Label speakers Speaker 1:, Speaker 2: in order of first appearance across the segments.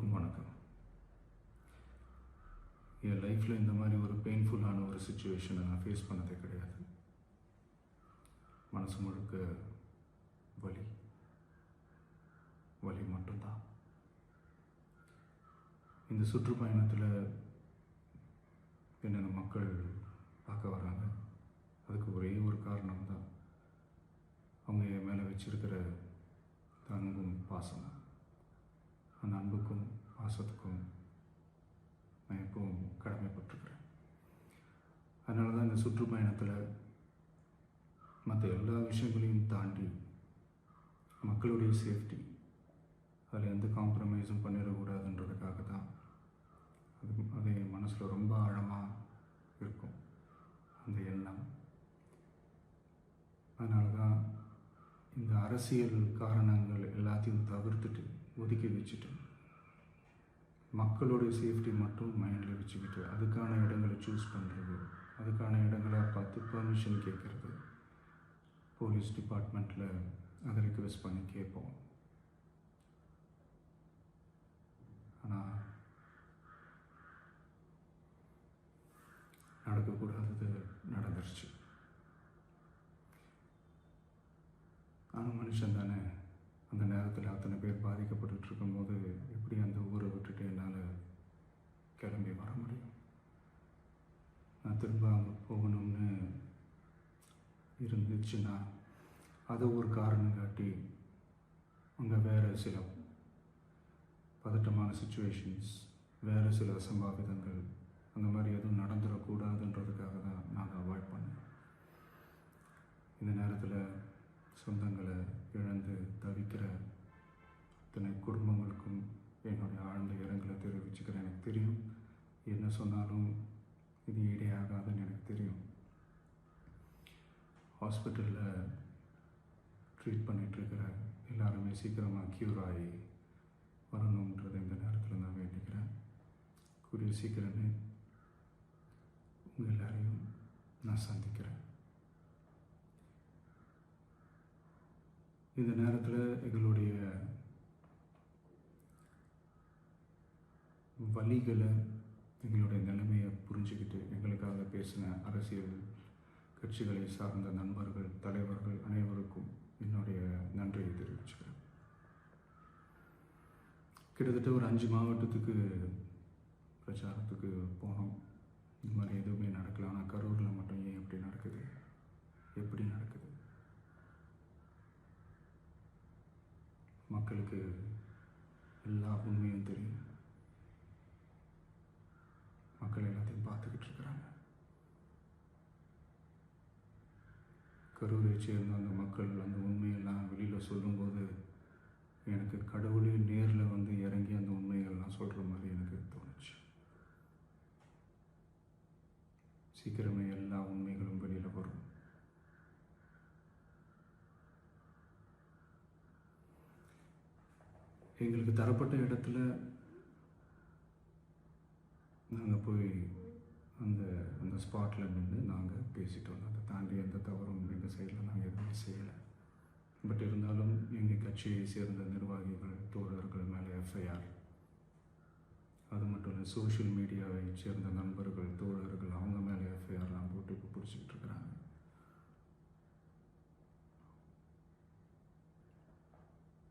Speaker 1: எல்லோருக்கும் வணக்கம். என் லைஃப்பில் இந்த மாதிரி ஒரு பெயின்ஃபுல்லான ஒரு சுச்சுவேஷனை நான் ஃபேஸ் பண்ணதே கிடையாது. மனசு முழுக்க வலி வலி மட்டும்தான். இந்த சுற்றுப்பயணத்தில் என்னென்ன மக்கள் பார்க்க வராங்க, அதுக்கு ஒரே ஒரு காரணம் தான், அவங்க என் மேலே வச்சிருக்கிற அன்பும் பாசமும். அந்த அன்புக்கும் பாசத்துக்கும் நான் எப்பவும் கடமைப்பட்டிருக்கிறேன். அதனால தான் இந்த சுற்றுப்பயணத்தில் மற்ற எல்லா விஷயங்களையும் தாண்டி மக்களுடைய சேஃப்டி, அதில் எந்த காம்ப்ரமைஸும் பண்ணிடக்கூடாதுன்றதுக்காக தான் அது என் மனசில் ரொம்ப ஆழமாக இருக்கும் அந்த எண்ணம். அதனால தான் இந்த அரசியல் காரணங்கள் எல்லாத்தையும் தவிர்த்துட்டு ஒதுக்கி வச்சுட்டு மக்களுடைய சேஃப்டி மட்டும் மைண்டில் வச்சுக்கிட்டு அதுக்கான இடங்களை சூஸ் பண்ணுறது, அதுக்கான இடங்களை பார்த்து பெர்மிஷன் கேட்குறது, போலீஸ் டிபார்ட்மெண்ட்டில் அதை ரிக்வெஸ்ட் பண்ணி கேட்போம். ஆனால் நடக்கக்கூடாதது நடந்துருச்சு. நானும் மனுஷன் தானே. அந்த நேரத்தில் அத்தனை பேர் பாதிக்கப்பட்டு இருக்கும்போது எப்படி அந்த ஊரை விட்டுட்டு என்னால் கிளம்பி வர முடியும்? நான் திரும்ப அங்கே போகணும்னு இருந்துச்சுன்னா அதை ஒரு காரணம் காட்டி அங்கே வேறு சில பதட்டமான சுச்சுவேஷன்ஸ், வேறு சில அசம்பாவிதங்கள் அந்த மாதிரி எதுவும் நடந்துடக்கூடாதுன்றதுக்காக தான் நான் அவாய்ட் பண்ணேன். இந்த நேரத்தில் சொந்தங்களை இழந்து தவிக்கிற அத்தனை குடும்பங்களுக்கும் என்னுடைய ஆழ்ந்த இரங்கலை தெரிவிச்சுக்கிறேன். எனக்கு தெரியும், என்ன சொன்னாலும் இது ஈடேயாகாதுன்னு எனக்கு தெரியும். ஹாஸ்பிட்டலில் ட்ரீட் பண்ணிகிட்ருக்கிற எல்லாருமே சீக்கிரமாக க்யூர் ஆகி வரணுன்றதை இந்த நேரத்தில் நான் வேண்டிக்கிறேன். கூடிய சீக்கிரமே உங்கள் எல்லாரையும் நான் சந்திக்கிறேன். இந்த நேரத்தில் எங்களுடைய வலிகளை, எங்களுடைய நிலைமையை புரிஞ்சுக்கிட்டு எங்களுக்காக பேசின அரசியல் கட்சிகளை சார்ந்த நண்பர்கள், தலைவர்கள் அனைவருக்கும் என்னுடைய நன்றியை தெரிவிச்சுக்கிறேன். கிட்டத்தட்ட ஒரு 5 மாவட்டத்துக்கு பிரச்சாரத்துக்கு போனோம். இந்த மாதிரி எதுவுமே நடக்கல. ஆனால் கரூரில் மட்டும் ஏன் எப்படி நடக்குது, எப்படி நடக்குது? மக்களுக்கு எல்லா உண்மையும் தெரியும். மக்கள் எல்லாத்தையும் பார்த்துக்கிட்டு இருக்கிறாங்க. கரூரை சேர்ந்த அந்த மக்கள் அந்த உண்மையெல்லாம் வெளியில் சொல்லும்போது எனக்கு கடவுளே நேரில் வந்து இறங்கி அந்த உண்மைகள்லாம் சொல்கிற மாதிரி எனக்கு தோணுச்சு. சீக்கிரமே எல்லா உண்மைகளும் வெளியில் வரும். எங்களுக்கு தரப்பட்ட இடத்துல நாங்கள் போய் அந்த ஸ்பாட்டில் நின்று நாங்கள் பேசிட்டு வந்தோம். அதை தாண்டி எந்த தவறும் எங்கள் சைடில் நாங்கள் எதுவுமே செய்யலை. பட் இருந்தாலும் எங்கள் கட்சியை சேர்ந்த நிர்வாகிகள், தோழர்கள் மேலே எஃப்ஐஆர், அது மட்டும் இல்லை சோஷியல் மீடியாவை சேர்ந்த நண்பர்கள், தோழர்கள் அவங்க மேலே எஃப்ஐஆர்லாம் போட்டு இப்போ பிடிச்சிக்கிட்டு இருக்கிறாங்க.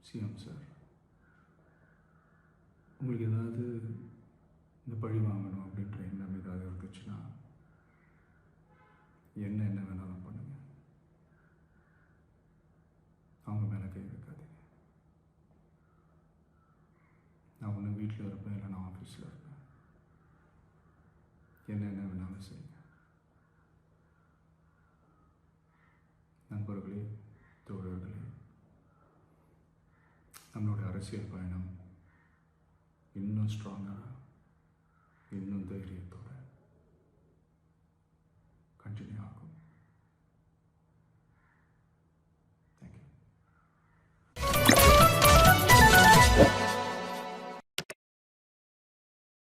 Speaker 1: சிஎம் சார், உங்களுக்கு ஏதாவது இந்த பழி வாங்கணும் அப்படின்ற எண்ணம் ஏதாவது இருந்துச்சுன்னா என்ன வேணாலும் பண்ணுங்க. அவங்க மேலே கை வைக்காதீங்க. நான் ஒன்று வீட்டில் இருப்பேன், இல்லை நான் ஆஃபீஸில் இருப்பேன். என்ன வேணாலும் செய்யுங்க. நண்பர்களே, தோழர்களே, நம்மளுடைய அரசியல் பயணம் இன்னும் ஸ்ட்ராங்காக, இன்னும் தைரியத்தோட